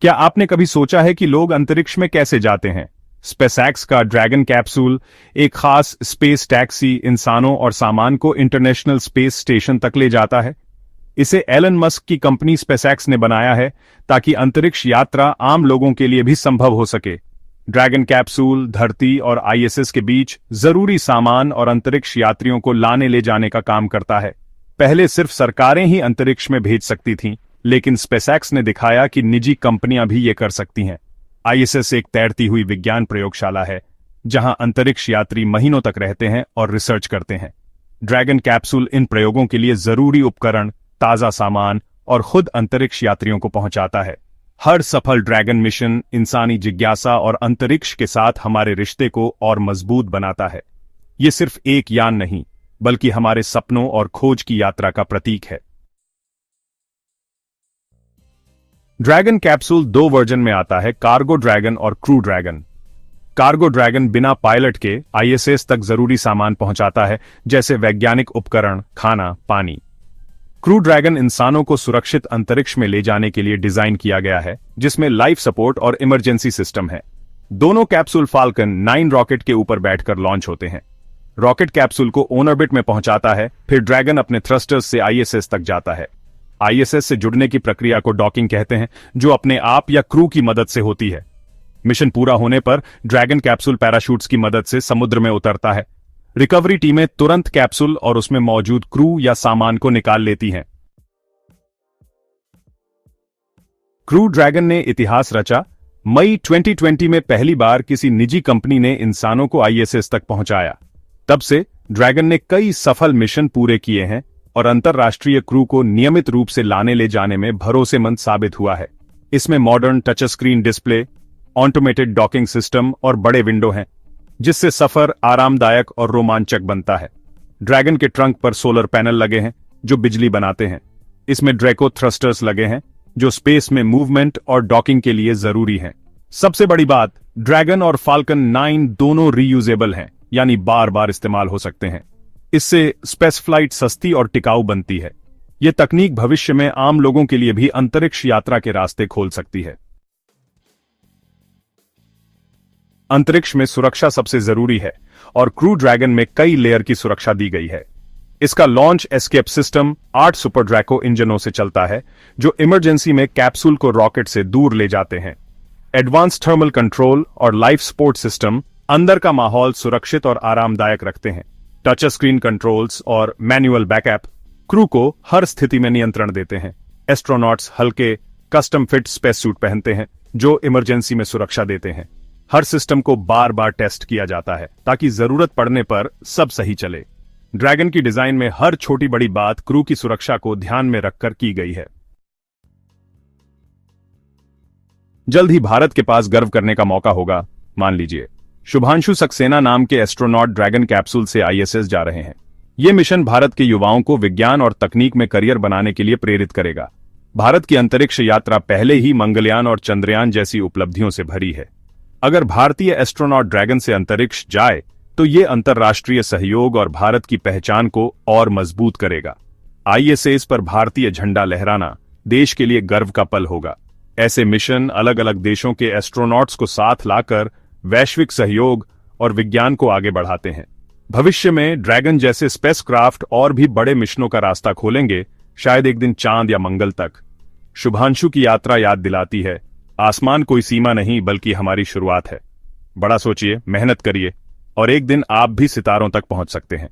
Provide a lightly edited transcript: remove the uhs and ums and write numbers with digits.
क्या आपने कभी सोचा है कि लोग अंतरिक्ष में कैसे जाते हैं? स्पेसएक्स का ड्रैगन कैप्सूल, एक खास स्पेस टैक्सी, इंसानों और सामान को इंटरनेशनल स्पेस स्टेशन तक ले जाता है। इसे एलन मस्क की कंपनी स्पेसएक्स ने बनाया है ताकि अंतरिक्ष यात्रा आम लोगों के लिए भी संभव हो सके। ड्रैगन कैप्सूल धरती और आईएसएस के बीच जरूरी सामान और अंतरिक्ष यात्रियों को लाने ले जाने का काम करता है। पहले सिर्फ सरकारें ही अंतरिक्ष में भेज सकती थीं, लेकिन स्पेसएक्स ने दिखाया कि निजी कंपनियां भी ये कर सकती हैं। आईएसएस एक तैरती हुई विज्ञान प्रयोगशाला है, जहां अंतरिक्ष यात्री महीनों तक रहते हैं और रिसर्च करते हैं। ड्रैगन कैप्सूल इन प्रयोगों के लिए जरूरी उपकरण, ताजा सामान और खुद अंतरिक्ष यात्रियों को पहुंचाता है। हर सफल ड्रैगन मिशन इंसानी जिज्ञासा और अंतरिक्ष के साथ हमारे रिश्ते को और मजबूत बनाता है। ये सिर्फ एक यान नहीं, बल्कि हमारे सपनों और खोज की यात्रा का प्रतीक है। ड्रैगन कैप्सूल दो वर्जन में आता है, कार्गो ड्रैगन और क्रू ड्रैगन। कार्गो ड्रैगन बिना पायलट के आईएसएस तक जरूरी सामान पहुंचाता है, जैसे वैज्ञानिक उपकरण, खाना, पानी। क्रू ड्रैगन इंसानों को सुरक्षित अंतरिक्ष में ले जाने के लिए डिजाइन किया गया है, जिसमें लाइफ सपोर्ट और इमरजेंसी सिस्टम है। दोनों कैप्सूल फाल्कन 9 रॉकेट के ऊपर बैठकर लॉन्च होते हैं। रॉकेट कैप्सूल को ऑर्बिट में पहुंचाता है, फिर ड्रैगन अपने थ्रस्टर्स से आईएसएस तक जाता है। आईएसएस से जुड़ने की प्रक्रिया को डॉकिंग कहते हैं, जो अपने आप या क्रू की मदद से होती है। मिशन पूरा होने पर ड्रैगन कैप्सूल पैराशूट्स की मदद से समुद्र में उतरता है। रिकवरी टीमें तुरंत कैप्सूल और उसमें मौजूद क्रू या सामान को निकाल लेती हैं। क्रू ड्रैगन ने इतिहास रचा। मई 2020 में पहली बार किसी निजी कंपनी ने इंसानों को आईएसएस तक पहुंचाया। तब से ड्रैगन ने कई सफल मिशन पूरे किए हैं और अंतरराष्ट्रीय क्रू को नियमित रूप से लाने ले जाने में भरोसेमंद साबित हुआ है। इसमें modern touch screen display, automated docking system और बड़े विंडो हैं, जिससे सफर आरामदायक और रोमांचक बनता है। ड्रैगन के ट्रंक पर सोलर पैनल लगे हैं, जो बिजली बनाते हैं। इसमें ड्रैको थ्रस्टर्स लगे हैं, जो स्पेस में मूवमेंट और डॉकिंग के लिए जरूरी हैं। सबसे बड़ी बात, ड्रैगन और फाल्कन 9 दोनों रीयूजेबल हैं, यानी बार बार इस्तेमाल हो सकते हैं। इससे स्पेस फ्लाइट सस्ती और टिकाऊ बनती है। यह तकनीक भविष्य में आम लोगों के लिए भी अंतरिक्ष यात्रा के रास्ते खोल सकती है। अंतरिक्ष में सुरक्षा सबसे जरूरी है और क्रू ड्रैगन में कई लेयर की सुरक्षा दी गई है। इसका launch escape system 8 super Draco इंजनों से चलता है, जो इमरजेंसी में कैप्सूल को रॉकेट से दूर ले जाते हैं। एडवांस थर्मल कंट्रोल और लाइफ सपोर्ट सिस्टम अंदर का माहौल सुरक्षित और आरामदायक रखते हैं। टच स्क्रीन कंट्रोल्स और मैनुअल बैकअप क्रू को हर स्थिति में नियंत्रण देते हैं। एस्ट्रोनॉट्स हल्के कस्टम फिट स्पेस सूट पहनते हैं, जो इमरजेंसी में सुरक्षा देते हैं। हर सिस्टम को बार बार टेस्ट किया जाता है ताकि जरूरत पड़ने पर सब सही चले। ड्रैगन की डिजाइन में हर छोटी बड़ी बात क्रू की सुरक्षा को ध्यान में रखकर की गई है। जल्द ही भारत के पास गर्व करने का मौका होगा। मान लीजिए, शुभांशु सक्सेना नाम के एस्ट्रोनॉट ड्रैगन कैप्सूल से आईएसएस जा रहे हैं। यह मिशन भारत के युवाओं को विज्ञान और तकनीक में करियर बनाने के लिए प्रेरित करेगा। भारत की अंतरिक्ष यात्रा पहले ही मंगलयान और चंद्रयान जैसी उपलब्धियों से भरी है। अगर भारतीय एस्ट्रोनॉट ड्रैगन से अंतरिक्ष जाए, तो ये अंतर्राष्ट्रीय सहयोग और भारत की पहचान को और मजबूत करेगा। आईएसएस पर भारतीय झंडा लहराना देश के लिए गर्व का पल होगा। ऐसे मिशन अलग अलग देशों के एस्ट्रोनॉट्स को साथ लाकर वैश्विक सहयोग और विज्ञान को आगे बढ़ाते हैं। भविष्य में ड्रैगन जैसे स्पेसक्राफ्ट और भी बड़े मिशनों का रास्ता खोलेंगे, शायद एक दिन चांद या मंगल तक। शुभांशु की यात्रा याद दिलाती है, आसमान कोई सीमा नहीं बल्कि हमारी शुरुआत है। बड़ा सोचिए, मेहनत करिए और एक दिन आप भी सितारों तक पहुंच सकते हैं।